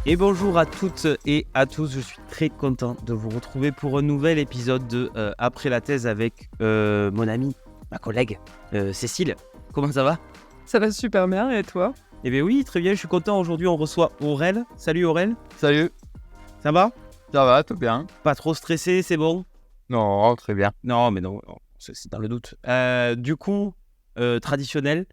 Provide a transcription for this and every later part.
Et bonjour à toutes et à tous, je suis très content de vous retrouver pour un nouvel épisode de Après la thèse avec mon amie, ma collègue Cécile. Comment ça va ? Ça va super bien, et toi ? Eh bien oui, très bien, je suis content. Aujourd'hui, on reçoit Aurel. Salut Aurel. Salut, Ça va ? ça va, tout bien? Pas trop stressé, c'est bon ? Non, très bien. Non, mais non, c'est dans le doute. Du coup, traditionnel,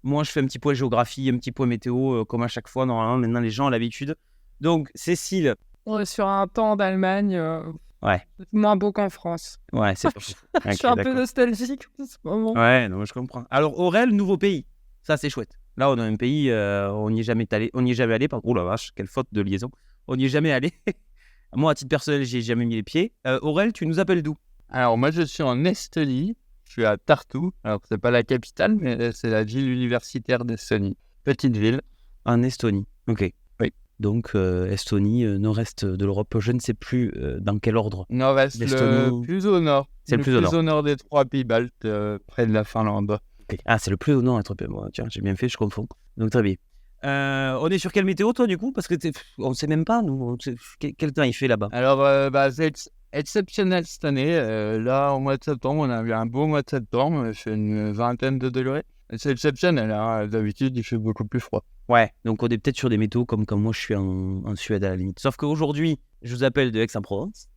moi je fais un petit point géographie, un petit point météo, comme à chaque fois, normalement, maintenant les gens ont l'habitude. Donc, Cécile, On est sur un temps d'Allemagne ouais, moins beau qu'en France. ouais, c'est pas fou. Je suis un peu nostalgique en ce moment. Ouais, non, je comprends. Alors, Aurel, nouveau pays. Ça, c'est chouette. Là, on a un pays, on n'y est jamais allé. On n'y est jamais allé. Oh la vache, quelle faute de liaison. On n'y est jamais allé. Moi, à titre personnel, j'y ai jamais mis les pieds. Aurel, tu nous appelles d'où ? Alors, moi, je suis en Estonie. Je suis à Tartu. Alors, c'est pas la capitale, mais c'est la ville universitaire d'Estonie. Petite ville. En Estonie. Ok. Oui. Donc, Estonie, nord-est de l'Europe. Je ne sais plus dans quel ordre. Nord-est, le L'Estonie. plus au nord. C'est le plus au nord. des trois pays baltes, près de la Finlande. Ok. Ah, c'est le plus au nord, être peu. Moi, tiens, j'ai bien fait, je confonds. Donc, très bien. On est sur quelle météo, toi, du coup ? Parce que on ne sait même pas, nous. Quel temps il fait là-bas ? Alors, c'est exceptionnel cette année. Là, au mois de septembre, on a eu un beau mois de septembre. Il fait une vingtaine de degrés. Et c'est exceptionnel. Hein. D'habitude, il fait beaucoup plus froid. Ouais, donc on est peut-être sur des météos comme quand moi je suis en Suède à la limite. Sauf qu'aujourd'hui, je vous appelle de Aix-en-Provence.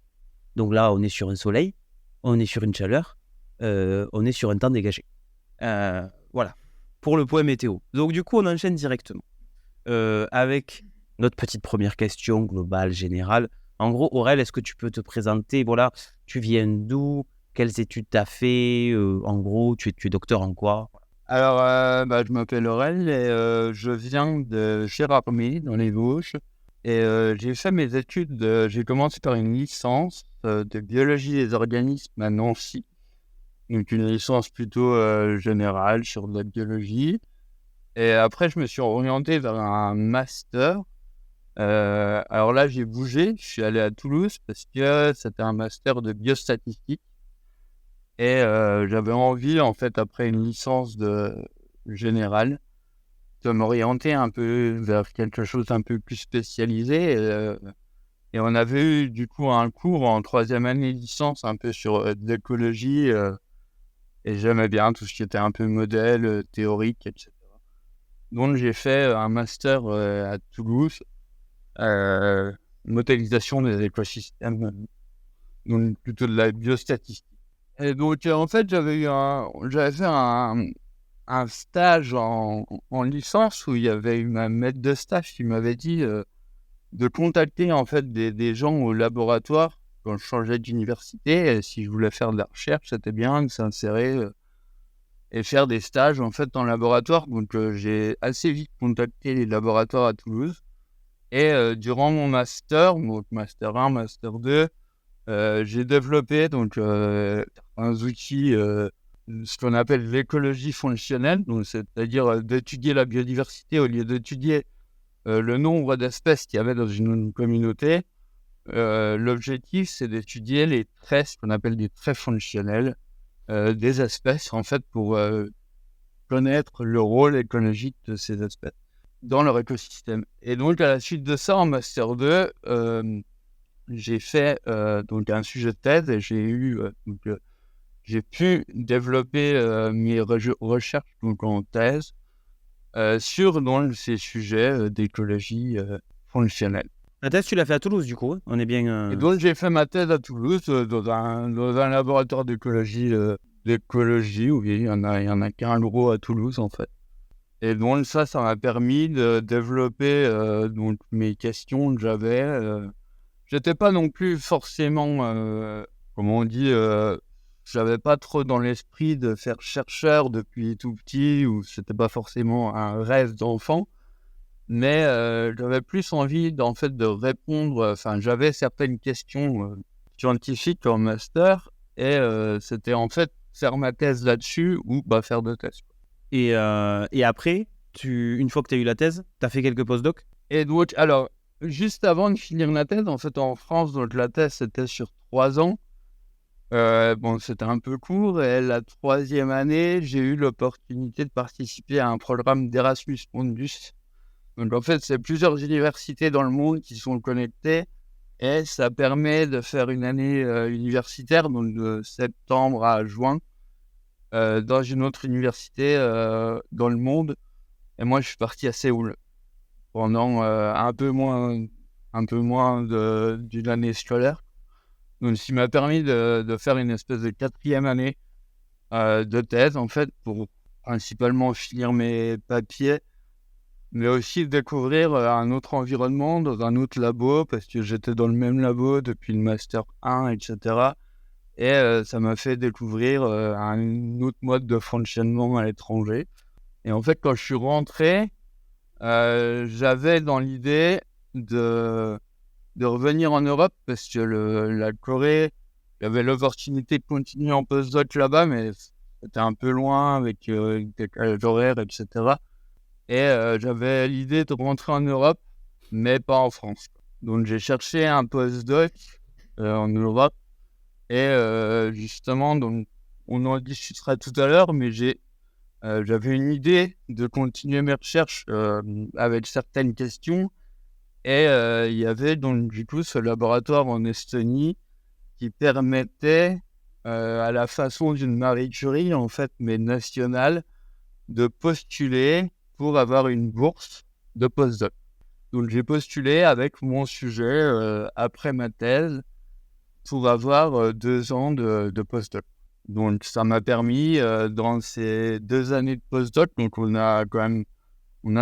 Donc là, on est sur un soleil, on est sur une chaleur, on est sur un temps dégagé. Voilà, pour le point météo. Donc du coup, on enchaîne directement avec notre petite première question globale, générale. En gros, Aurel, est-ce que tu peux te présenter ? Voilà, tu viens d'où ? Quelles études tu as fait ? En gros, tu es docteur en quoi ? Alors, je m'appelle Aurel et je viens de Gérardmer, dans les Vosges. Et j'ai fait mes études, j'ai commencé par une licence de biologie des organismes à Nancy. Donc, une licence plutôt générale sur de la biologie. Et après, je me suis orienté vers un master. Alors là, j'ai bougé, je suis allé à Toulouse parce que c'était un master de biostatistique. Et j'avais envie, en fait, après une licence de générale, de m'orienter un peu vers quelque chose un peu plus spécialisé. Et on avait eu, du coup, un cours en troisième année de licence un peu sur de l'écologie. Et j'aimais bien tout ce qui était un peu modèle, théorique, etc. Donc, j'ai fait un master à Toulouse, modélisation des écosystèmes, donc plutôt de la biostatistique. Et donc, en fait, j'avais fait un stage en licence où il y avait eu ma maître de stage qui m'avait dit de contacter en fait des gens au laboratoire quand je changeais d'université. Et si je voulais faire de la recherche, c'était bien de s'insérer et faire des stages en fait en laboratoire. Donc, j'ai assez vite contacté les laboratoires à Toulouse. Et durant mon master, donc master 1, master 2, j'ai développé donc un outil, ce qu'on appelle l'écologie fonctionnelle, donc c'est-à-dire d'étudier la biodiversité au lieu d'étudier le nombre d'espèces qu'il y avait dans une communauté. L'objectif, c'est d'étudier les traits, ce qu'on appelle des traits fonctionnels des espèces, en fait, pour connaître le rôle écologique de ces espèces dans leur écosystème. Et donc, à la suite de ça, en Master 2, j'ai fait donc un sujet de thèse et j'ai pu développer mes recherches donc en thèse sur donc, ces sujets d'écologie fonctionnelle. La thèse, tu l'as fait à Toulouse, du coup, hein ? On est bien... Et donc, j'ai fait ma thèse à Toulouse dans un laboratoire d'écologie. Oui, il y en a qu'un gros à Toulouse, en fait. Et donc, ça m'a permis de développer donc, mes questions que j'avais. J'étais pas non plus forcément, comment on dit, j'avais pas trop dans l'esprit de faire chercheur depuis tout petit, ou c'était pas forcément un rêve d'enfant. Mais j'avais plus envie en fait de répondre, j'avais certaines questions scientifiques en master et c'était en fait faire ma thèse là-dessus ou faire de thèse. Et après, une fois que tu as eu la thèse, tu as fait quelques post-docs ? Et donc, alors, juste avant de finir la thèse, en fait en France, donc la thèse c'était sur 3 ans. C'était un peu court et la 3e année, j'ai eu l'opportunité de participer à un programme d'Erasmus Mundus. Donc en fait, c'est plusieurs universités dans le monde qui sont connectées et ça permet de faire une année universitaire, donc de septembre à juin, dans une autre université dans le monde. Et moi, je suis parti à Séoul pendant un peu moins d'une année scolaire. Donc, ce qui m'a permis de faire une espèce de 4e année de thèse, en fait, pour principalement finir mes papiers, mais aussi découvrir un autre environnement dans un autre labo, parce que j'étais dans le même labo depuis le Master 1, etc. Et ça m'a fait découvrir un autre mode de fonctionnement à l'étranger. Et en fait, quand je suis rentré, j'avais dans l'idée de revenir en Europe, parce que la Corée, il y avait l'opportunité de continuer en postdoc là-bas, mais c'était un peu loin avec des décalages horaires, etc. Et j'avais l'idée de rentrer en Europe, mais pas en France. Donc j'ai cherché un postdoc en Europe. Et justement, donc, on en discutera tout à l'heure, mais j'avais une idée de continuer mes recherches avec certaines questions. Et il y avait donc du coup ce laboratoire en Estonie qui permettait, à la façon d'une Marie Curie, en fait, mais nationale, de postuler pour avoir une bourse de postdoc. Donc j'ai postulé avec mon sujet après ma thèse pour avoir 2 ans de postdoc. Donc ça m'a permis, dans ces 2 années de postdoc, donc on a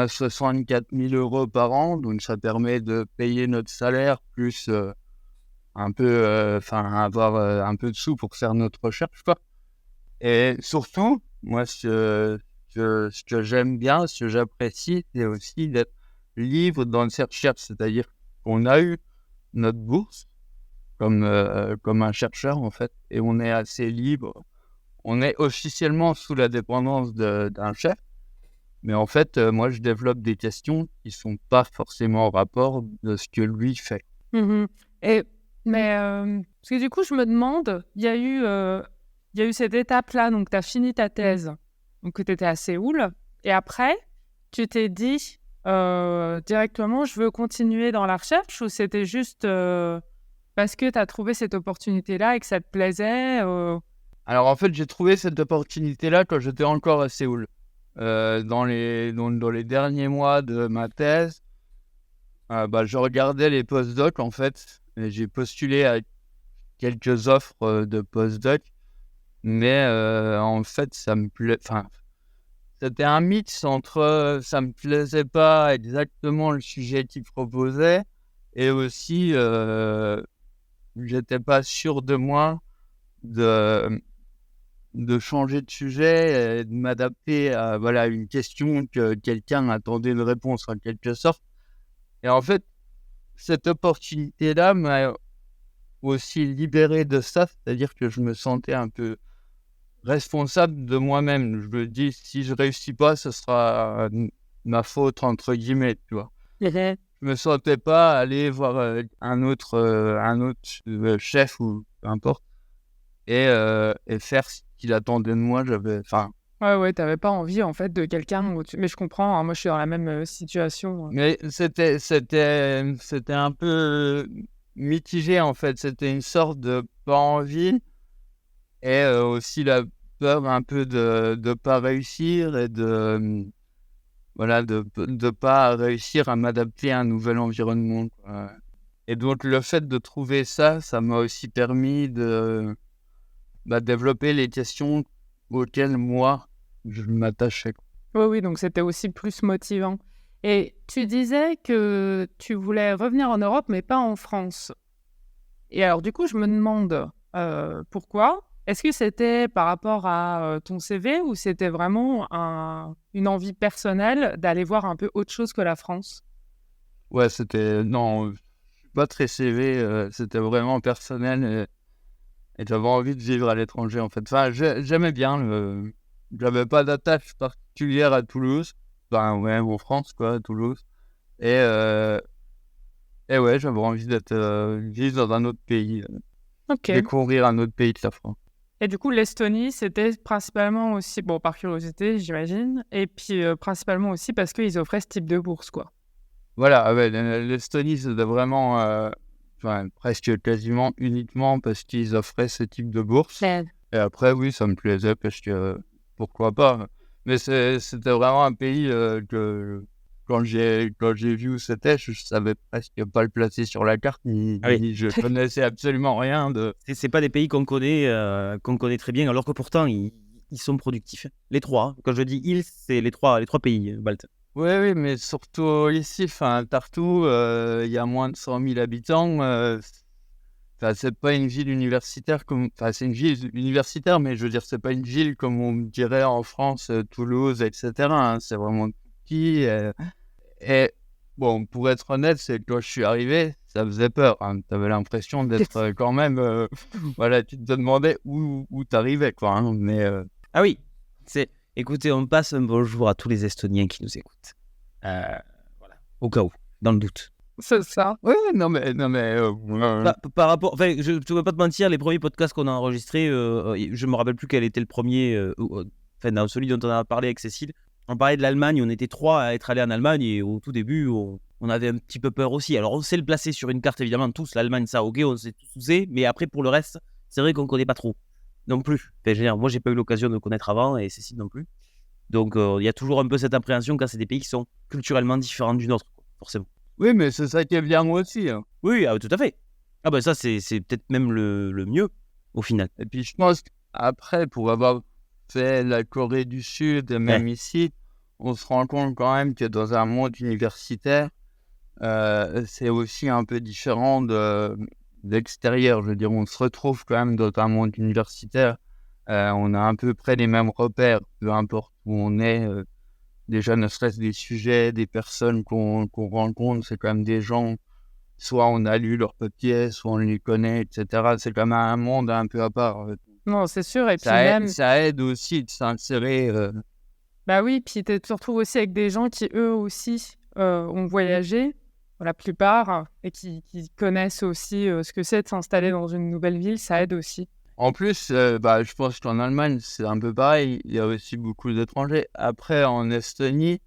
64 000 € par an, donc ça permet de payer notre salaire, plus un peu, avoir un peu de sous pour faire notre recherche, quoi. Et surtout, moi, ce que j'aime bien, ce que j'apprécie, c'est aussi d'être libre dans cette recherche, c'est-à-dire qu'on a eu notre bourse comme un chercheur, en fait, et on est assez libre. On est officiellement sous la dépendance d'un chef, mais en fait, moi, je développe des questions qui sont pas forcément en rapport de ce que lui fait. Parce que du coup, je me demande, il y a eu cette étape-là, donc tu as fini ta thèse, donc tu étais à Séoul, et après, tu t'es dit directement, je veux continuer dans la recherche, ou c'était juste parce que tu as trouvé cette opportunité-là et que ça te plaisait Alors, en fait, j'ai trouvé cette opportunité-là quand j'étais encore à Séoul. Dans les derniers mois de ma thèse, je regardais les postdocs, en fait, et j'ai postulé à quelques offres de postdoc, mais en fait, c'était un mix entre ça me plaisait pas exactement le sujet qu'ils proposaient, et aussi j'étais pas sûr de moi de changer de sujet et de m'adapter à une question que quelqu'un attendait une réponse en quelque sorte. Et en fait, cette opportunité-là m'a aussi libéré de ça, c'est-à-dire que je me sentais un peu responsable de moi-même. Je me dis, si je réussis pas, ce sera ma faute, entre guillemets, tu vois. Je me sentais pas aller voir un autre chef ou peu importe et faire ce qu'il attendait de moi. Ouais, t'avais pas envie en fait de quelqu'un mais je comprends, hein, moi je suis dans la même situation. Mais c'était un peu mitigé, en fait. C'était une sorte de pas envie et aussi la peur un peu de pas réussir et de pas réussir à m'adapter à un nouvel environnement, quoi. Et donc le fait de trouver ça m'a aussi permis de développer les questions auxquelles moi je m'attachais. Oui, donc c'était aussi plus motivant. Et tu disais que tu voulais revenir en Europe, mais pas en France. Et alors du coup, je me demande pourquoi. Est-ce que c'était par rapport à ton CV ou c'était vraiment une envie personnelle d'aller voir un peu autre chose que la France? Ouais, non, je suis pas très CV, c'était vraiment personnel et j'avais envie de vivre à l'étranger, en fait. Enfin, j'aimais bien j'avais pas d'attache particulière à Toulouse, en France, quoi, à Toulouse. Et ouais, j'avais envie d'être vivre dans un autre pays, découvrir un autre pays de la France. Et du coup, l'Estonie, c'était principalement aussi, bon, par curiosité, j'imagine, et puis principalement aussi parce qu'ils offraient ce type de bourse, quoi. Voilà, ouais, l'Estonie, c'était vraiment presque quasiment uniquement parce qu'ils offraient ce type de bourse. Ouais. Et après, oui, ça me plaisait parce que pourquoi pas. Mais c'était vraiment un pays que quand j'ai vu où c'était, je savais presque pas le placer sur la carte, ni je connaissais absolument rien de. C'est pas des pays qu'on connaît très bien, alors que pourtant ils sont productifs. Les trois, quand je dis ils, c'est les trois pays baltes. Oui, mais surtout ici, Tartu, il y a moins de 100 000 habitants. C'est pas une ville universitaire c'est une ville universitaire, mais je veux dire, c'est pas une ville comme on dirait en France, Toulouse, etc. hein. C'est vraiment petit. Et bon, pour être honnête, c'est que quand je suis arrivé, ça faisait peur. Hein. Tu avais l'impression d'être quand même. Voilà, tu te demandais où t'arrivais, quoi. Hein. Mais Ah oui, écoutez, on passe un bonjour à tous les Estoniens qui nous écoutent. Voilà, au cas où, dans le doute. C'est ça. ouais, non mais. Par rapport, enfin, je ne vais pas te mentir, les premiers podcasts qu'on a enregistrés, je me rappelle plus quel était le premier, dans celui dont on a parlé avec Cécile. On parlait de l'Allemagne, on était 3 à être allés en Allemagne et au tout début, on avait un petit peu peur aussi. Alors on sait le placer sur une carte évidemment, tous, l'Allemagne, ça, ok, on sait tous où c'est, mais après pour le reste, c'est vrai qu'on ne connaît pas trop. Non plus. Enfin, je veux dire, moi, j'ai pas eu l'occasion de le connaître avant et Cécile non plus. Donc il y a toujours un peu cette appréhension quand c'est des pays qui sont culturellement différents du nôtre, forcément. Oui, mais c'est ça qui est bien aussi. Hein. Oui, tout à fait. Ah ben ça, c'est peut-être même le mieux, au final. Et puis je pense qu'après, pour avoir fait la Corée du Sud, et même ici, on se rend compte quand même que dans un monde universitaire, c'est aussi un peu différent de l'extérieur. Je veux dire, on se retrouve quand même dans un monde universitaire. On a à peu près les mêmes repères, peu importe où on est. Déjà, ne serait-ce des sujets, des personnes qu'on rencontre, c'est quand même des gens, soit on a lu leurs papiers, soit on les connaît, etc. C'est quand même un monde un peu à part. Non, c'est sûr. Et puis même. Ça aide aussi de s'insérer. Bah oui, puis tu te retrouves aussi avec des gens qui, eux aussi, ont voyagé, pour la plupart, et qui connaissent aussi ce que c'est de s'installer dans une nouvelle ville. Ça aide aussi. En plus, je pense qu'en Allemagne, c'est un peu pareil. Il y a aussi beaucoup d'étrangers. Après, en Estonie,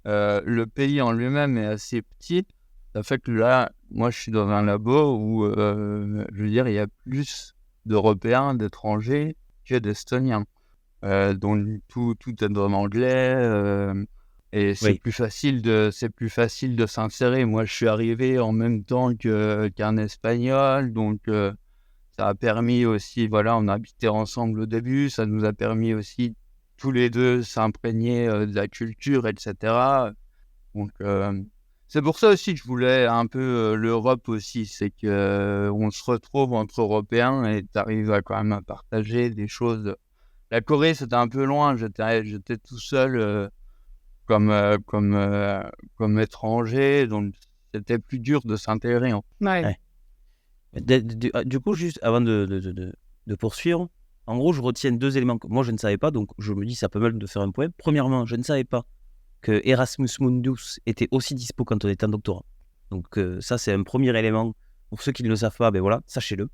le pays en lui-même est assez petit. Ça fait que là, moi, je suis dans un labo où, je veux dire, il y a plus d'Européens, d'étrangers que d'Estoniens. Donc, tout est en anglais. Et c'est plus facile de s'insérer. Moi, je suis arrivé en même temps qu'un Espagnol. Donc, ça a permis aussi, voilà, on habitait ensemble au début, ça nous a permis aussi tous les deux s'imprégner de la culture, etc. Donc, c'est pour ça aussi que je voulais un peu l'Europe aussi, c'est qu'on se retrouve entre Européens et tu arrives à quand même à partager des choses. La Corée, c'était un peu loin, j'étais tout seul comme étranger, donc c'était plus dur de s'intégrer. Ouais. Du coup, juste avant de poursuivre, en gros, je retiens 2 éléments que moi je ne savais pas, donc je me dis ça peut même de faire un point. Premièrement, je ne savais pas que Erasmus Mundus était aussi dispo quand on était en doctorat. Donc ça, c'est un premier élément. Pour ceux qui ne le savent pas, ben voilà, sachez-le.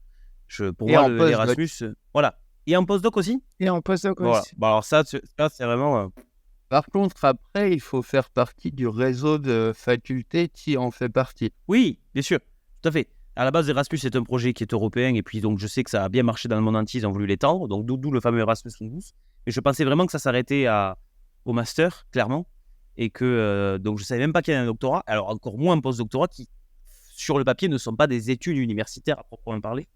Pour moi, l'Erasmus, voilà. Et en postdoc aussi. Et en postdoc voilà. aussi. Bon, alors ça c'est vraiment... Par contre, après, il faut faire partie du réseau de facultés qui en fait partie. Oui, bien sûr, tout à fait. À la base, Erasmus est un projet qui est européen et puis donc je sais que ça a bien marché dans le monde entier, ils ont voulu l'étendre, donc d'où le fameux Erasmus Mundus. Et je pensais vraiment que ça s'arrêtait au master, clairement, et que donc je savais même pas qu'il y avait un doctorat, alors encore moins un post-doctorat qui, sur le papier, ne sont pas des études universitaires à proprement parler.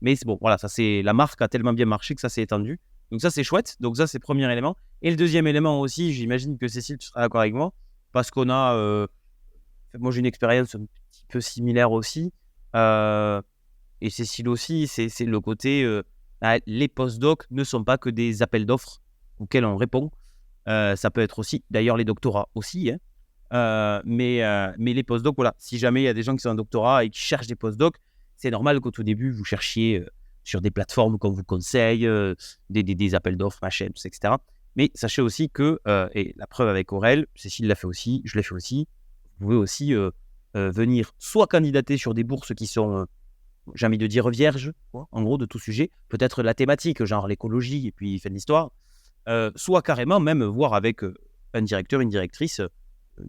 Mais c'est bon, voilà, ça c'est la marque a tellement bien marché que ça s'est étendu. Donc ça c'est chouette, donc ça c'est le premier élément. Et le deuxième élément aussi, j'imagine que Cécile, tu seras d'accord avec moi, parce qu'on a, moi j'ai une expérience un petit peu similaire aussi. Et Cécile aussi, c'est le côté les postdocs ne sont pas que des appels d'offres auxquels on répond. Ça peut être aussi, d'ailleurs les doctorats aussi, hein. Mais les postdocs, voilà, si jamais il y a des gens qui sont en doctorat et qui cherchent des postdocs, c'est normal qu'au tout début vous cherchiez sur des plateformes qu'on vous conseille, des appels d'offres, machin, tout ça, etc. Mais sachez aussi que, et la preuve avec Aurel, Cécile l'a fait aussi, je l'ai fait aussi, vous pouvez aussi venir soit candidater sur des bourses qui sont, j'ai envie de dire, vierges, quoi, en gros, de tout sujet, peut-être la thématique, genre l'écologie et puis fin de l'histoire, soit carrément même voir avec un directeur, une directrice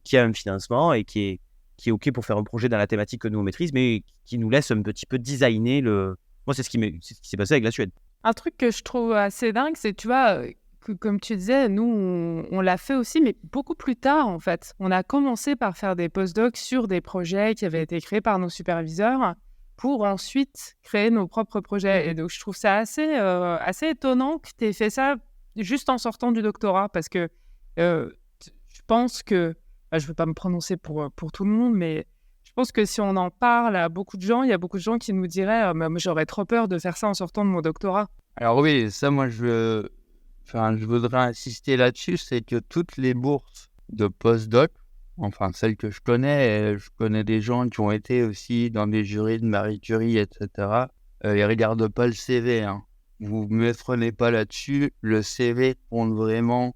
qui a un financement et qui qui est OK pour faire un projet dans la thématique que nous on maîtrise, mais qui nous laisse un petit peu designer le. Moi, c'est ce qui s'est passé avec la Suède. Un truc que je trouve assez dingue, c'est, tu vois, que, comme tu disais, nous, on l'a fait aussi, mais beaucoup plus tard, en fait. On a commencé par faire des post-docs sur des projets qui avaient été créés par nos superviseurs pour ensuite créer nos propres projets. Et donc, je trouve ça assez étonnant que tu aies fait ça juste en sortant du doctorat, parce que je pense que, je ne veux pas me prononcer pour tout le monde, mais je pense que si on en parle à beaucoup de gens, il y a beaucoup de gens qui nous diraient « moi, j'aurais trop peur de faire ça en sortant de mon doctorat ». Alors oui, ça, moi, je voudrais insister là-dessus, c'est que toutes les bourses de postdoc, enfin celles que je connais des gens qui ont été aussi dans des jurys de Marie Curie, etc. Ils ne regardent pas le CV, hein. Vous ne m'effrenez pas là-dessus. Le CV compte vraiment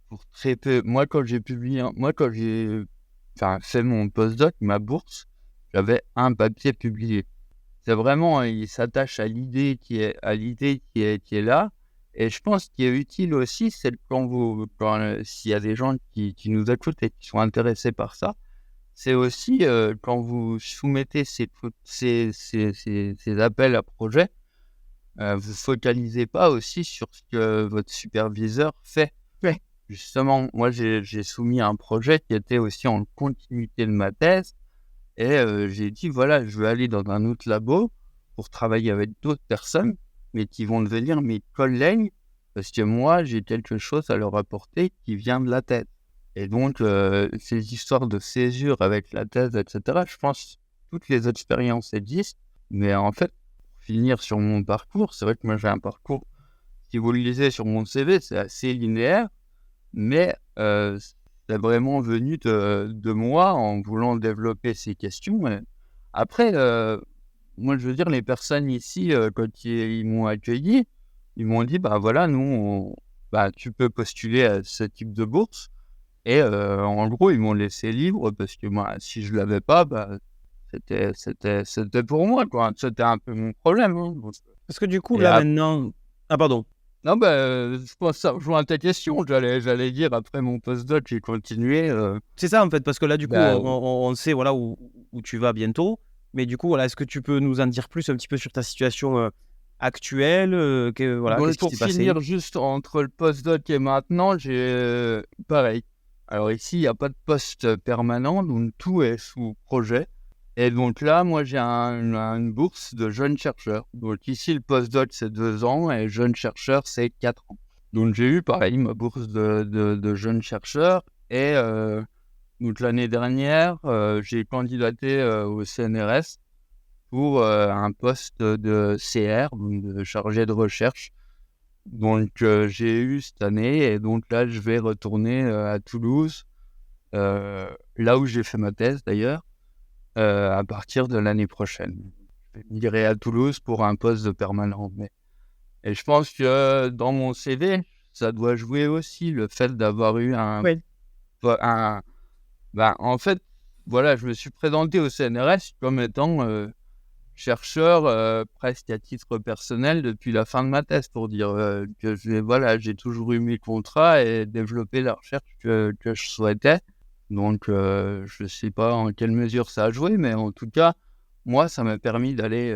pour très peu. Moi, quand j'ai fait mon postdoc, ma bourse, j'avais un papier publié. C'est vraiment, il s'attache à l'idée qui est là. Et je pense qu'il est utile aussi, c'est s'il y a des gens qui nous écoutent et qui sont intéressés par ça, c'est aussi quand vous soumettez ces appels à projets, vous focalisez pas aussi sur ce que votre superviseur fait. Ouais. Justement, moi, j'ai soumis un projet qui était aussi en continuité de ma thèse. Et j'ai dit, voilà, je veux aller dans un autre labo pour travailler avec d'autres personnes, mais qui vont devenir mes collègues, parce que moi, j'ai quelque chose à leur apporter qui vient de la thèse. Et donc, ces histoires de césure avec la thèse, etc., je pense que toutes les expériences existent. Mais en fait, pour finir sur mon parcours, c'est vrai que moi, j'ai un parcours, si vous le lisez sur mon CV, c'est assez linéaire, mais c'est vraiment venu de moi en voulant développer ces questions. Et après, moi, je veux dire, les personnes ici, quand ils m'ont accueilli, ils m'ont dit, bah voilà, nous, tu peux postuler à ce type de bourse. Et en gros, ils m'ont laissé libre parce que moi, si je l'avais pas, c'était pour moi, quoi. C'était un peu mon problème, hein. Parce que du coup, Et là, maintenant. Ah, pardon. Non, je pense que ça rejoint à ta question. J'allais dire, après mon postdoc, j'ai continué. C'est ça, en fait, parce que là, du coup, Bah, on sait voilà, où tu vas bientôt. Mais du coup, voilà, est-ce que tu peux nous en dire plus un petit peu sur ta situation actuelle voilà, donc, qu'est-ce qui pour s'est passé? finir, juste entre le postdoc et maintenant, j'ai pareil. Alors ici, il n'y a pas de poste permanent, donc tout est sous projet. Et donc là, moi, j'ai une bourse de jeune chercheur. Donc ici, le postdoc, c'est 2 ans et jeune chercheur, c'est 4 ans. Donc j'ai eu, pareil, ma bourse de jeune chercheur. Et donc l'année dernière, j'ai candidaté au CNRS pour un poste de CR, donc de chargé de recherche. Donc j'ai eu cette année et donc là, je vais retourner à Toulouse, là où j'ai fait ma thèse d'ailleurs. À partir de l'année prochaine. J'irai à Toulouse pour un poste de permanent. Et je pense que dans mon CV, ça doit jouer aussi le fait d'avoir eu Oui. en fait, voilà, je me suis présenté au CNRS comme étant chercheur presque à titre personnel depuis la fin de ma thèse, pour dire que j'ai toujours eu mes contrats et développé la recherche que je souhaitais. Donc, je ne sais pas en quelle mesure ça a joué, mais en tout cas, moi, ça m'a permis d'aller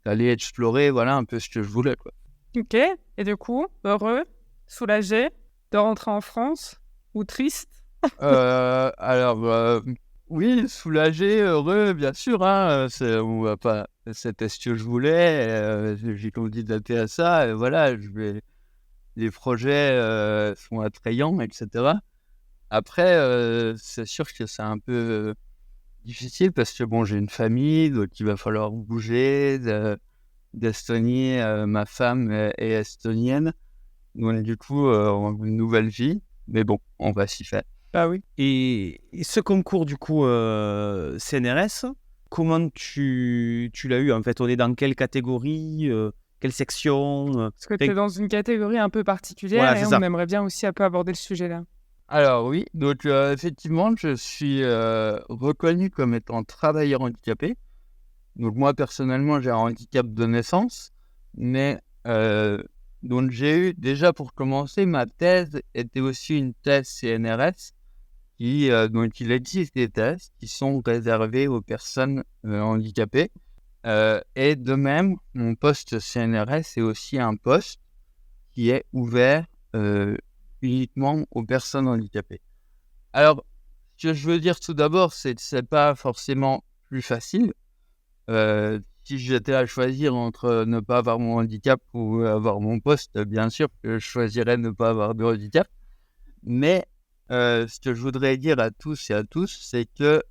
explorer un peu ce que je voulais, quoi. Ok. Et du coup, heureux, soulagé de rentrer en France ou triste? Alors, oui, soulagé, heureux, bien sûr. Hein, c'était ce que je voulais. J'ai candidaté à ça. Et voilà, les projets sont attrayants, etc. Après, c'est sûr que c'est un peu difficile parce que j'ai une famille, donc il va falloir bouger d'Estonie. Ma femme est estonienne, donc du coup, on a une nouvelle vie. Mais bon, on va s'y faire. Bah oui. Et ce concours, du coup, CNRS, comment tu l'as eu? En fait, on est dans quelle catégorie, quelle section Parce que tu es dans une catégorie un peu particulière Voilà, et c'est ça. on aimerait bien aussi un peu aborder le sujet là. Alors oui, donc effectivement, je suis reconnu comme étant travailleur handicapé. Donc moi, personnellement, j'ai un handicap de naissance, mais donc j'ai eu, déjà pour commencer, ma thèse était aussi une thèse CNRS Donc il existe des tests qui sont réservés aux personnes handicapées. Et de même, mon poste CNRS est aussi un poste qui est ouvert uniquement aux personnes handicapées. Alors, ce que je veux dire tout d'abord, c'est que c'est pas forcément plus facile. Si j'étais à choisir entre ne pas avoir mon handicap ou avoir mon poste, bien sûr que je choisirais ne pas avoir de handicap. Mais ce que je voudrais dire à tous et à tous, c'est que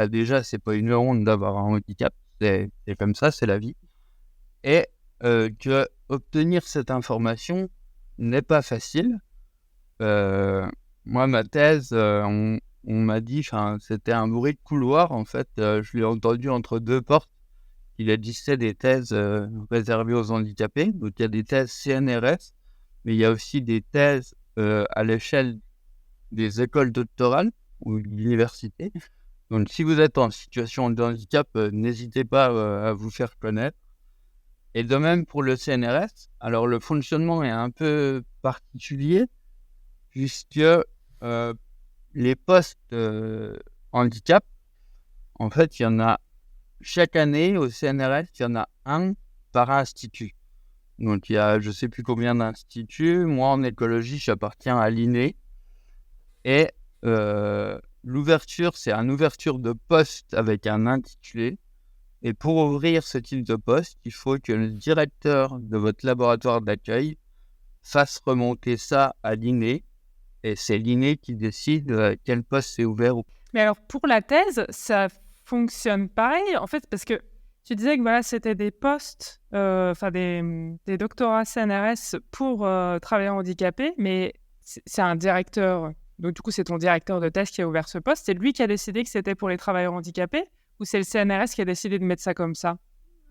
déjà, c'est pas une honte d'avoir un handicap. C'est comme ça, c'est la vie. Et que obtenir cette information n'est pas facile. Moi, ma thèse, on m'a dit, c'était un bruit de couloir, en fait. Je l'ai entendu entre deux portes. Il existait des thèses réservées aux handicapés. Donc, il y a des thèses CNRS, mais il y a aussi des thèses à l'échelle des écoles doctorales ou de l'université. Donc, si vous êtes en situation de handicap, n'hésitez pas à vous faire connaître. Et de même pour le CNRS. Alors, le fonctionnement est un peu particulier puisque les postes handicap, en fait, il y en a chaque année au CNRS, il y en a un par institut. Donc, il y a je ne sais plus combien d'instituts. Moi, en écologie, j'appartiens à l'INE. Et l'ouverture, c'est une ouverture de poste avec un intitulé. Et pour ouvrir ce type de poste, il faut que le directeur de votre laboratoire d'accueil fasse remonter ça à l'INE. Et c'est l'INE qui décide quel poste est ouvert. Mais alors, pour la thèse, ça fonctionne pareil, en fait, parce que tu disais que voilà, c'était des postes, des doctorats CNRS pour travailleurs handicapés, mais c'est un directeur. Donc, du coup, c'est ton directeur de thèse qui a ouvert ce poste. C'est lui qui a décidé que c'était pour les travailleurs handicapés ou c'est le CNRS qui a décidé de mettre ça comme ça?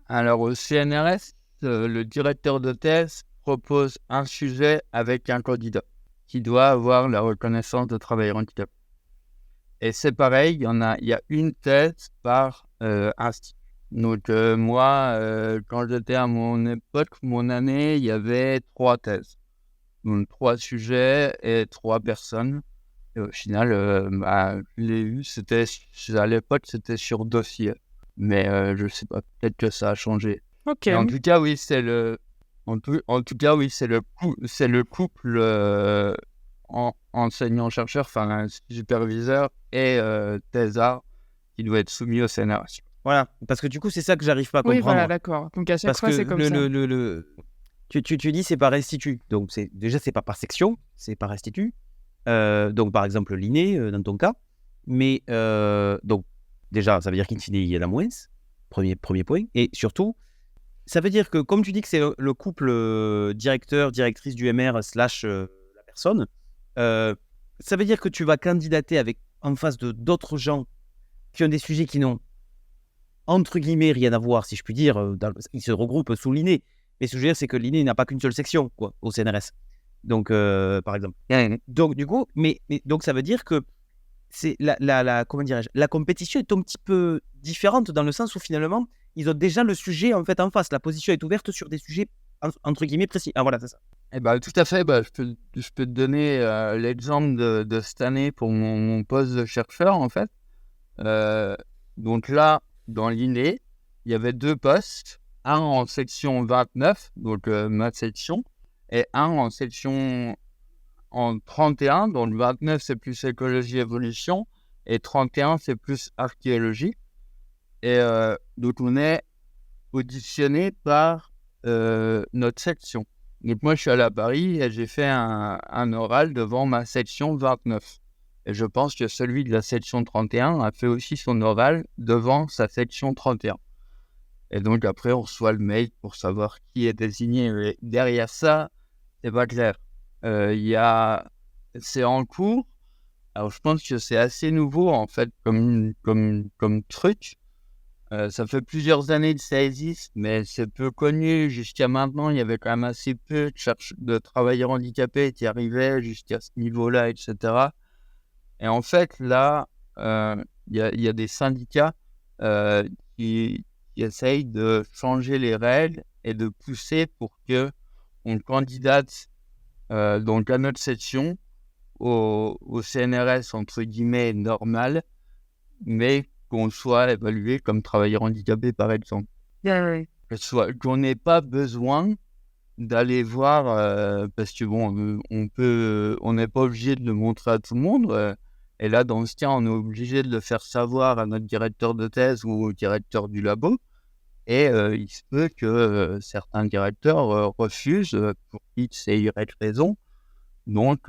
Alors, au CNRS, le directeur de thèse propose un sujet avec un candidat qui doit avoir la reconnaissance de travailleur handicapé. Et c'est pareil, il y a une thèse par institut. Donc, moi, quand j'étais à mon époque, mon année, il y avait 3 thèses. Donc, 3 sujets et 3 personnes. Et au final, je l'ai eu, à l'époque, c'était sur dossier. Mais je sais pas, peut-être que ça a changé. Ok. Mais en tout cas, oui, c'est le couple enseignant-chercheur, superviseur et thésard qui doit être soumis au CNRS. Voilà, parce que du coup, c'est ça que j'arrive pas à Oui, comprendre. voilà, d'accord. Donc, à chaque Parce fois, que c'est comme ça. tu dis c'est par institut. Donc, déjà, c'est pas par section, c'est par institut. Donc, par exemple, l'INE, dans ton cas. Mais, donc, déjà, ça veut dire qu'in fine, il y en a moins. Premier point. Et surtout, ça veut dire que, comme tu dis que c'est le couple directeur, directrice du MR / la personne, ça veut dire que tu vas candidater en face de d'autres gens qui ont des sujets qui n'ont, entre guillemets, rien à voir, si je puis dire. Ils se regroupent sous l'INE. Mais ce que je veux dire, c'est que l'INE n'a pas qu'une seule section, quoi, au CNRS. Donc, par exemple. Donc, du coup, donc ça veut dire que c'est comment dirais-je, la compétition est un petit peu différente dans le sens où finalement, ils ont déjà le sujet en fait en face. La position est ouverte sur des sujets entre guillemets précis. Ah voilà, c'est ça. Eh ben, tout à fait. Je peux te donner l'exemple de cette année pour mon poste de chercheur, en fait. Donc là, dans l'INE, il y avait 2 postes. Un en section 29, donc ma section, et un en section en 31, donc 29 c'est plus écologie évolution, et 31 c'est plus archéologie. Et donc on est auditionné par notre section. Donc moi je suis allé à Paris et j'ai fait un oral devant ma section 29. Et je pense que celui de la section 31 a fait aussi son oral devant sa section 31. Et donc après on reçoit le mail pour savoir qui est désigné. Mais derrière ça, c'est pas clair. C'est en cours. Alors je pense que c'est assez nouveau en fait comme truc. Ça fait plusieurs années que ça existe, mais c'est peu connu. Jusqu'à maintenant, il y avait quand même assez peu de travailleurs handicapés qui arrivaient jusqu'à ce niveau-là, etc. Et en fait, là, il y a des syndicats qui essayent de changer les règles et de pousser pour qu'on candidate donc à notre section au CNRS, entre guillemets, normal, mais qu'on soit évalué comme travailleur handicapé, par exemple. Qu'on n'ait pas besoin d'aller voir, parce que bon, on n'est pas obligé de le montrer à tout le monde. Et là, dans ce cas, on est obligé de le faire savoir à notre directeur de thèse ou au directeur du labo. Et il se peut que certains directeurs refusent pour X et Y raison. Donc,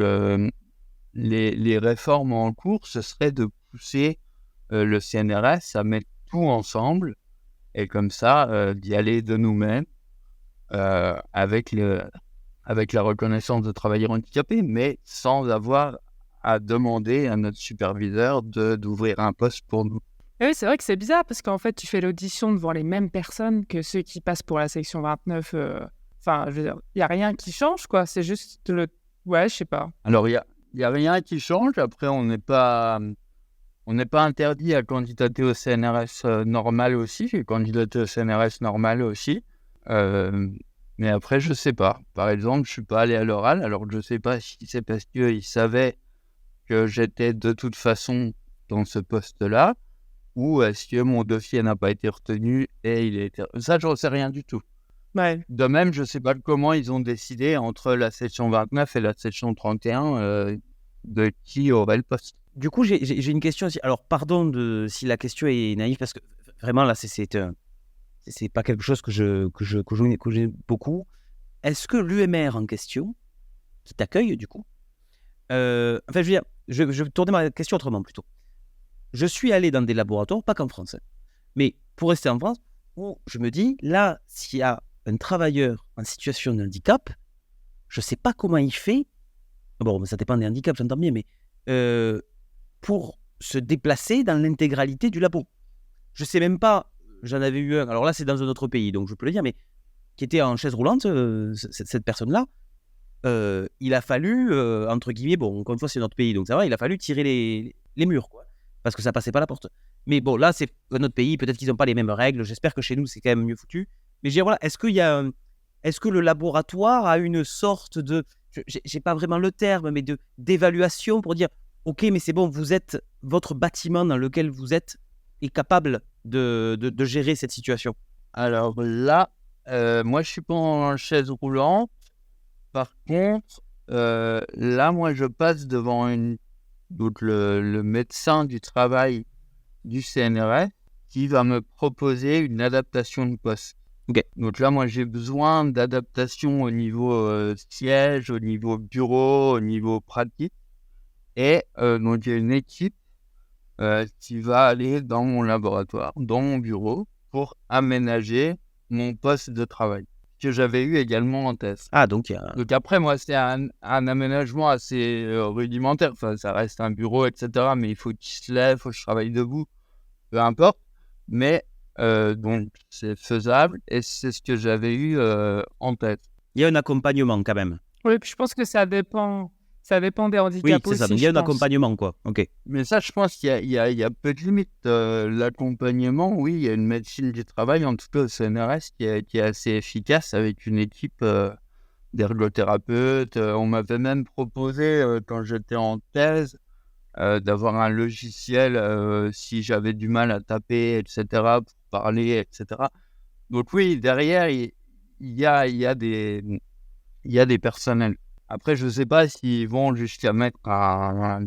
les réformes en cours, ce serait de pousser le CNRS à mettre tout ensemble et comme ça, d'y aller de nous-mêmes avec la reconnaissance de travailleurs handicapés, mais sans avoir à demander à notre superviseur d'ouvrir un poste pour nous. Et oui, c'est vrai que c'est bizarre parce qu'en fait, tu fais l'audition devant les mêmes personnes que ceux qui passent pour la section 29. Enfin, je veux dire, il n'y a rien qui change, quoi. C'est juste le... Ouais, je sais pas. Alors, il y a rien qui change. Après, on n'est pas interdit à candidater au CNRS normal aussi. J'ai candidaté au CNRS normal aussi. Mais après, je sais pas. Par exemple, je suis pas allé à l'oral. Alors, je sais pas si c'est parce qu'ils savaient que j'étais de toute façon dans ce poste-là, ou est-ce que mon dossier n'a pas été retenu et il a été... Ça, je ne sais rien du tout. Ouais. De même, je ne sais pas comment ils ont décidé entre la section 29 et la section 31 de qui aurait le poste. Du coup, j'ai une question aussi. Alors, pardon si la question est naïve, parce que vraiment, là, c'est pas quelque chose que j'ai beaucoup. Est-ce que l'UMR en question, qui t'accueille, du coup, enfin, je veux dire, je vais tourner ma question autrement plutôt. Je suis allé dans des laboratoires, pas qu'en France, mais pour rester en France, où je me dis, là, s'il y a un travailleur en situation de handicap, je ne sais pas comment il fait, bon, ça dépend des handicaps, j'entends bien, mais pour se déplacer dans l'intégralité du labo. Je ne sais même pas, j'en avais eu un, alors là, c'est dans un autre pays, donc je peux le dire, mais qui était en chaise roulante, cette personne-là, il a fallu, entre guillemets, bon, encore une fois, c'est notre pays, donc ça va, il a fallu tirer les murs, quoi, parce que ça passait pas la porte. Mais bon, là, c'est notre pays, peut-être qu'ils n'ont pas les mêmes règles, j'espère que chez nous, c'est quand même mieux foutu. Mais je veux dire, voilà, est-ce que le laboratoire a une sorte de, j'ai pas vraiment le terme, mais d'évaluation pour dire, ok, mais c'est bon, votre bâtiment dans lequel vous êtes est capable de gérer cette situation. Alors là, moi, je suis pas en chaise roulante. Par contre, là, moi, je passe devant donc le médecin du travail du CNRS qui va me proposer une adaptation de poste. Okay. Donc là, moi, j'ai besoin d'adaptation au niveau siège, au niveau bureau, au niveau pratique. Et donc, il y a une équipe qui va aller dans mon laboratoire, dans mon bureau, pour aménager mon poste de travail, que j'avais eu également en thèse. Ah, donc après, moi, c'est un aménagement assez rudimentaire. Enfin, ça reste un bureau, etc. Mais il faut qu'il se lève, il faut que je travaille debout, peu importe. Mais donc, c'est faisable et c'est ce que j'avais eu en tête. Il y a un accompagnement quand même. Oui, puis je pense que ça dépend des handicaps oui, c'est aussi. Ça. Donc, il y a un accompagnement, quoi. Ok. Mais ça, je pense qu'il y a peu de limites. L'accompagnement, oui, il y a une médecine du travail, en tout cas au CNRS, qui est assez efficace avec une équipe d'ergothérapeutes. On m'avait même proposé, quand j'étais en thèse, d'avoir un logiciel si j'avais du mal à taper, etc., pour parler, etc. Donc oui, derrière, il y a des personnels. Après, je ne sais pas s'ils vont jusqu'à mettre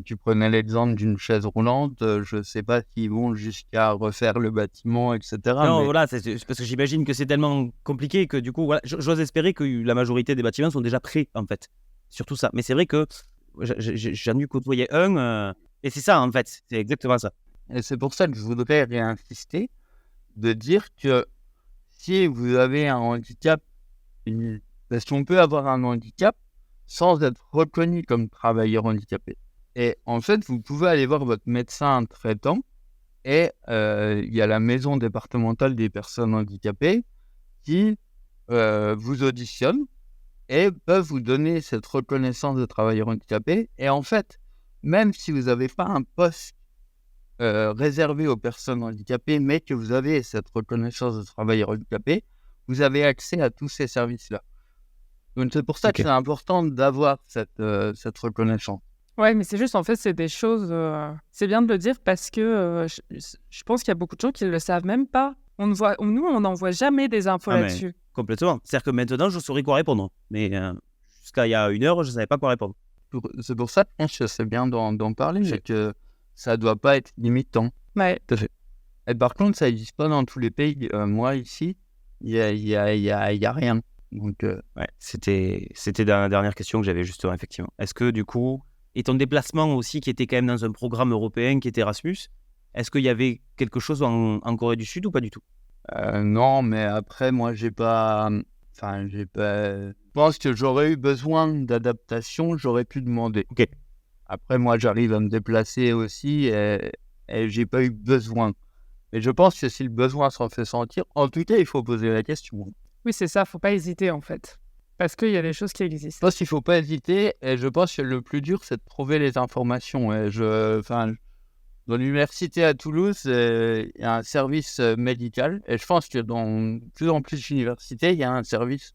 tu prenais l'exemple d'une chaise roulante, je ne sais pas s'ils vont jusqu'à refaire le bâtiment, etc. Non, voilà, c'est parce que j'imagine que c'est tellement compliqué que du coup, voilà, j'ose espérer que la majorité des bâtiments sont déjà prêts, en fait. Surtout ça. Mais c'est vrai que j'en ai côtoyé un, et c'est ça, en fait. C'est exactement ça. Et c'est pour ça que je voudrais réinsister, de dire que si vous avez un handicap, parce qu'on peut avoir un handicap sans être reconnu comme travailleur handicapé. Et en fait, vous pouvez aller voir votre médecin traitant et il y a la maison départementale des personnes handicapées qui vous auditionne et peuvent vous donner cette reconnaissance de travailleur handicapé. Et en fait, même si vous n'avez pas un poste réservé aux personnes handicapées, mais que vous avez cette reconnaissance de travailleur handicapé, vous avez accès à tous ces services-là. Donc c'est pour ça que c'est important d'avoir cette reconnaissance. Ouais, mais c'est juste, en fait, c'est des choses... c'est bien de le dire parce que je pense qu'il y a beaucoup de gens qui ne le savent même pas. Nous, on n'envoie jamais des infos Ah, mais là-dessus. complètement. C'est-à-dire que maintenant, je saurais quoi répondre. Mais jusqu'à il y a 1 heure, je ne savais pas quoi répondre. C'est pour ça que je pense que c'est bien d'en parler, Je- mais que ça doit pas être limitant. Ouais. Tout à fait. Et par contre, ça n'existe pas dans tous les pays. Moi, ici, il y a rien. Donc, Ouais, c'était la dernière question que j'avais justement, effectivement. Est-ce que du coup, et ton déplacement aussi qui était quand même dans un programme européen qui était Erasmus, est-ce qu'il y avait quelque chose en Corée du Sud ou pas du tout? non, mais après, moi, j'ai pas... Enfin, j'ai pas... Je pense que j'aurais eu besoin d'adaptation, j'aurais pu demander. Ok. Après, moi, j'arrive à me déplacer aussi et j'ai pas eu besoin. Mais je pense que si le besoin s'en fait sentir, en tout cas, il faut poser la question. Oui, c'est ça, faut pas hésiter, en fait. Parce qu'il y a des choses qui Je existent. pense qu'il faut pas hésiter et je pense que le plus dur, c'est de trouver les informations. Et dans l'université à Toulouse, il y a un service médical et je pense que dans de plus en plus d'universités, il y a un service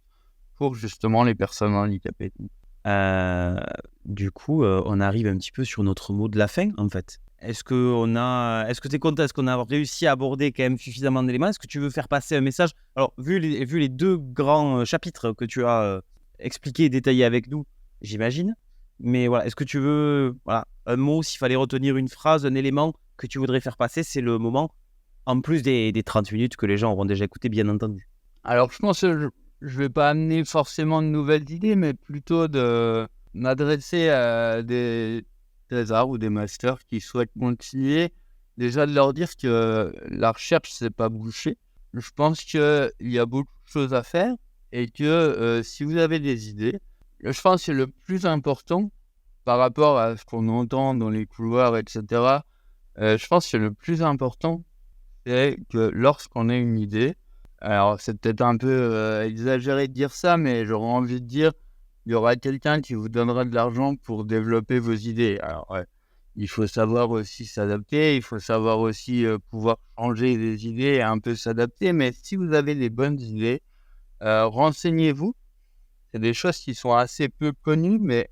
pour justement les personnes handicapées. Du coup, on arrive un petit peu sur notre mot de la fin, en fait. Est-ce que tu es content? Est-ce qu'on a réussi à aborder quand même suffisamment d'éléments? Est-ce que tu veux faire passer un message? Alors, vu les 2 grands chapitres que tu as expliqués et détaillés avec nous, j'imagine. Mais voilà, est-ce que tu veux, voilà, un mot, s'il fallait retenir une phrase, un élément que tu voudrais faire passer, c'est le moment, en plus des 30 minutes que les gens auront déjà écouté, bien entendu. Alors, je pense que je vais pas amener forcément de nouvelles idées, mais plutôt de m'adresser à des thésards ou des masters qui souhaitent continuer. Déjà de leur dire que la recherche, c'est pas bouché. Je pense qu'il y a beaucoup de choses à faire et que si vous avez des idées, je pense que le plus important par rapport à ce qu'on entend dans les couloirs, etc., je pense que le plus important, c'est que lorsqu'on a une idée, alors c'est peut-être un peu exagéré de dire ça, mais j'aurais envie de dire, il y aura quelqu'un qui vous donnera de l'argent pour développer vos idées. Alors, il faut savoir aussi s'adapter, il faut savoir aussi pouvoir changer les idées et un peu s'adapter, mais si vous avez des bonnes idées, renseignez-vous. C'est des choses qui sont assez peu connues, mais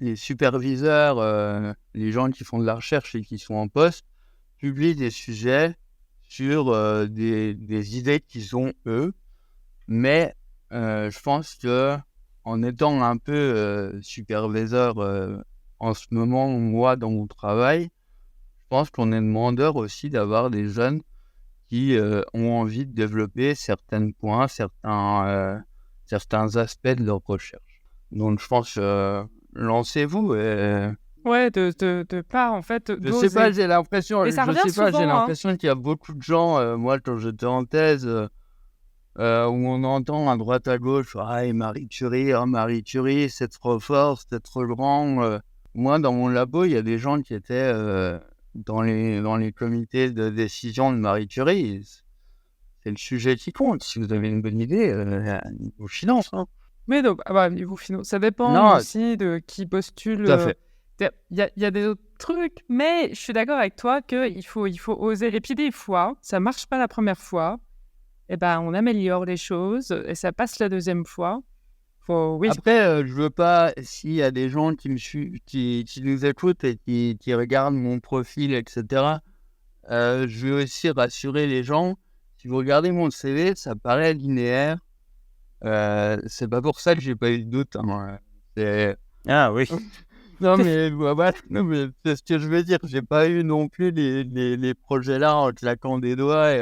les superviseurs, les gens qui font de la recherche et qui sont en poste, publient des sujets sur des idées qu'ils ont eux, mais je pense que en étant un peu superviseur en ce moment, moi dans mon travail, je pense qu'on est demandeur aussi d'avoir des jeunes qui ont envie de développer certains points, certains aspects de leur recherche. Donc je pense lancez-vous et... Ouais, de pas, en fait, Je sais pas, j'ai l'impression, Et ça revient j'ai souvent, hein. l'impression qu'il y a beaucoup de gens, moi quand j'étais en thèse, où on entend à droite à gauche, ah, et Marie Curie, c'est trop fort, c'était trop grand. Moi, dans mon labo, il y a des gens qui étaient dans les comités de décision de Marie Curie. C'est le sujet qui compte. Si vous avez une bonne idée, vous finance. Hein. Mais donc, niveau finaux, ça dépend Non, aussi de qui postule. tout à fait. Il y a des autres trucs, mais je suis d'accord avec toi qu'il faut oser. Et puis des fois, ça marche pas la première fois, et ben on améliore les choses et ça passe la deuxième fois. Oui. Après, je veux pas, s'il y a des gens qui me suivent, qui nous écoutent et qui regardent mon profil, etc., je veux aussi rassurer les gens. Si vous regardez mon CV, ça paraît linéaire. C'est pas pour ça que j'ai pas eu de doute. Hein. Ah oui. Non, mais voilà, non, mais c'est ce que je veux dire. J'ai pas eu non plus les projets-là en claquant des doigts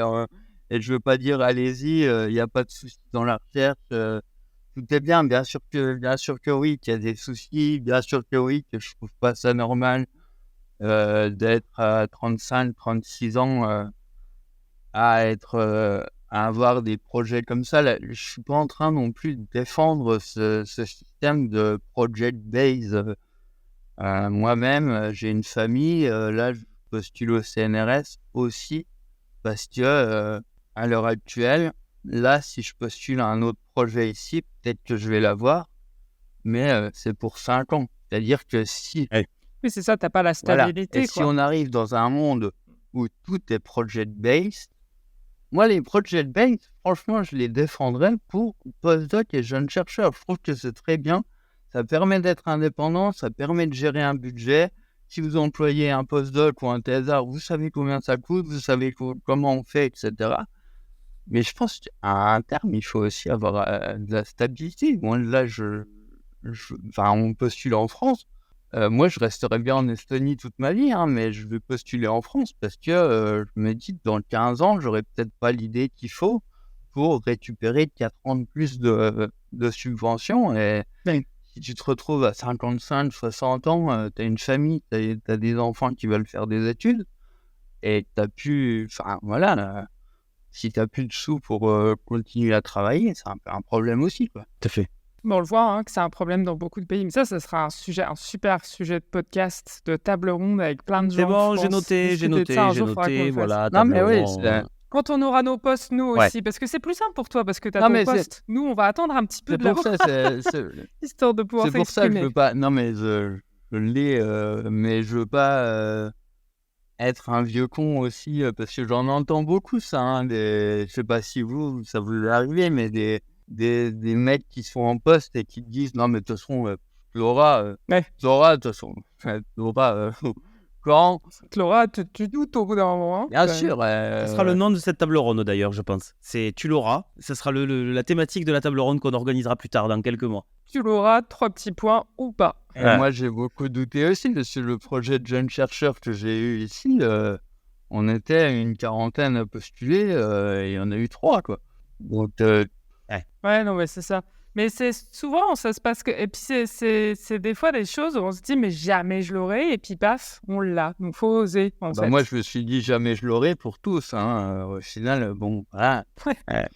et je veux pas dire allez-y, il n'y a pas de souci dans la recherche. Tout est bien, bien sûr que oui, qu'il y a des soucis, bien sûr que oui, que je trouve pas ça normal d'être à 35, 36 ans à avoir des projets comme ça. Là, je suis pas en train non plus de défendre ce système de project base. Moi-même, j'ai une famille. Là, je postule au CNRS aussi parce que à l'heure actuelle, là, si je postule à un autre projet ici, peut-être que je vais l'avoir, mais c'est pour 5 ans. C'est-à-dire que si... Oui, c'est ça, t'as pas la Voilà. stabilité. Et si on arrive dans un monde où tout est project-based, moi, les project-based, franchement, je les défendrais pour postdoc et jeunes chercheurs. Je trouve que c'est très bien. Ça permet d'être indépendant, ça permet de gérer un budget. Si vous employez un postdoc ou un thésard, vous savez combien ça coûte, vous savez comment on fait, etc. Mais je pense qu'à un terme, il faut aussi avoir de la stabilité. Moi, là, on postule en France. Moi, je resterai bien en Estonie toute ma vie, hein, mais je vais postuler en France parce que je me dis que dans 15 ans, j'aurai peut-être pas l'idée qu'il faut pour récupérer 4 ans de plus de subventions. Et si tu te retrouves à 55, 60 ans, tu as une famille, tu as des enfants qui veulent faire des études et tu as pu... Enfin, voilà, là, si tu n'as plus de sous pour continuer à travailler, c'est un peu un problème aussi, quoi. Tout à fait. Mais on le voit que c'est un problème dans beaucoup de pays. Mais ça sera un super sujet de podcast, de table ronde avec plein de gens. C'est bon, je j'ai pense, noté, discuter de ça. Un jour, faudra qu'on le fasse. voilà. Non, mais table oui, ronde. Quand on aura nos postes, nous Ouais. aussi, parce que c'est plus simple pour toi, parce que tu as Non, ton mais poste. Nous, on va attendre un petit peu c'est de pour l'avoir, ça, histoire de pouvoir c'est pour ça que je s'exprimer. veux pas... Non, mais je l'ai, mais je veux pas être un vieux con aussi, parce que j'en entends beaucoup, ça, hein, je sais pas si ça vous est arrivé, mais des mecs qui sont en poste et qui te disent « Non, mais de toute façon, Laura, Ouais. de toute façon, Laura, quand... Laura, tu doutes au bout d'un moment. Bien quand même. sûr. Ce sera le nom de cette table ronde d'ailleurs, je pense. C'est Tu l'auras. Ce sera la thématique de la table ronde qu'on organisera plus tard, dans quelques mois. Tu l'auras, 3 petits points ou pas. Et Ouais. moi, j'ai beaucoup douté aussi, parce que le projet de jeune chercheur que j'ai eu ici, on était une quarantaine à postuler, et il y en a eu 3, quoi. Donc, Ouais, non, mais c'est ça. Mais c'est souvent, ça se passe que... Et puis, c'est des fois des choses où on se dit, mais jamais je l'aurai. Et puis, paf, on l'a. Donc, faut oser, en fait. moi, je me suis dit jamais je l'aurai pour tous, hein. Au final, bon, voilà.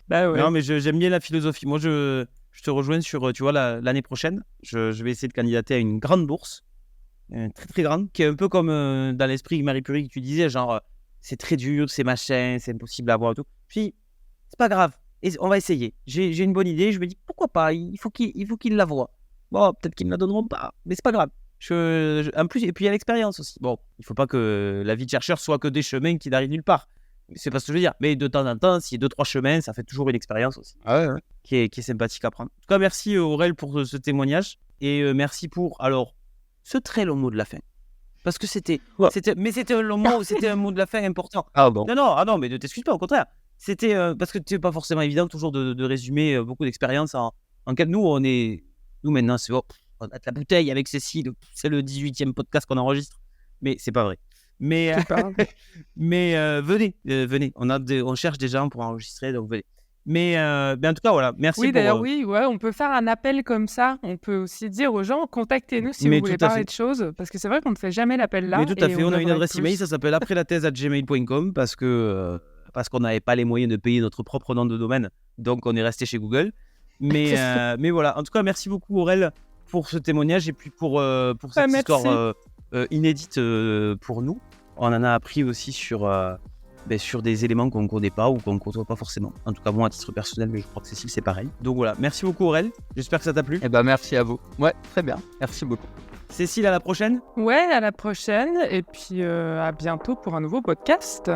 Bah ouais. Non, mais j'aime bien la philosophie. Moi, je te rejoins sur, tu vois, l'année prochaine, je vais essayer de candidater à une grande bourse, très très grande, qui est un peu comme dans l'esprit Marie Curie que tu disais, genre, c'est très dur, c'est machin, c'est impossible à avoir et tout. Puis, c'est pas grave, et on va essayer. J'ai une bonne idée, je me dis, pourquoi pas, il faut qu'ils la voient. Bon, peut-être qu'ils me la donneront pas, mais c'est pas grave. En plus, et puis il y a l'expérience aussi. Bon, il faut pas que la vie de chercheur soit que des chemins qui n'arrivent nulle part. C'est pas ce que je veux dire. Mais de temps en temps, s'il y a 2-3 chemins, ça fait toujours une expérience aussi. Ouais. Qui est sympathique à prendre. En tout cas, merci Aurel pour ce témoignage. Et merci pour, alors, ce très long mot de la fin. Parce que c'était un long mot, c'était un mot de la fin important. Ah bon. Non, mais ne t'excuse pas, au contraire. C'était parce que c'est pas forcément évident toujours de résumer beaucoup d'expériences en cas. Nous maintenant, c'est bon, on a de la bouteille avec Cécile, c'est le 18e podcast qu'on enregistre. Mais c'est pas vrai. Mais, venez. On cherche des gens pour enregistrer, donc venez. Mais en tout cas, voilà. Merci. Oui, d'ailleurs, on peut faire un appel comme ça. On peut aussi dire aux gens, contactez-nous si vous voulez parler de choses. Parce que c'est vrai qu'on ne fait jamais l'appel là. Mais tout à fait, on a une adresse email, ça s'appelle aprèslathèse@gmail.com parce qu'on n'avait pas les moyens de payer notre propre nom de domaine. Donc, on est resté chez Google. Mais voilà. En tout cas, merci beaucoup, Aurel, pour ce témoignage et puis pour cette histoire inédite pour nous. On en a appris aussi sur des éléments qu'on ne connaît pas ou qu'on ne côtoie pas forcément. En tout cas, moi, à titre personnel, mais je crois que Cécile, c'est pareil. Donc voilà, merci beaucoup Aurel. J'espère que ça t'a plu. Eh ben, merci à vous. Ouais, très bien. Merci beaucoup. Cécile, à la prochaine. Ouais, à la prochaine. Et puis, à bientôt pour un nouveau podcast.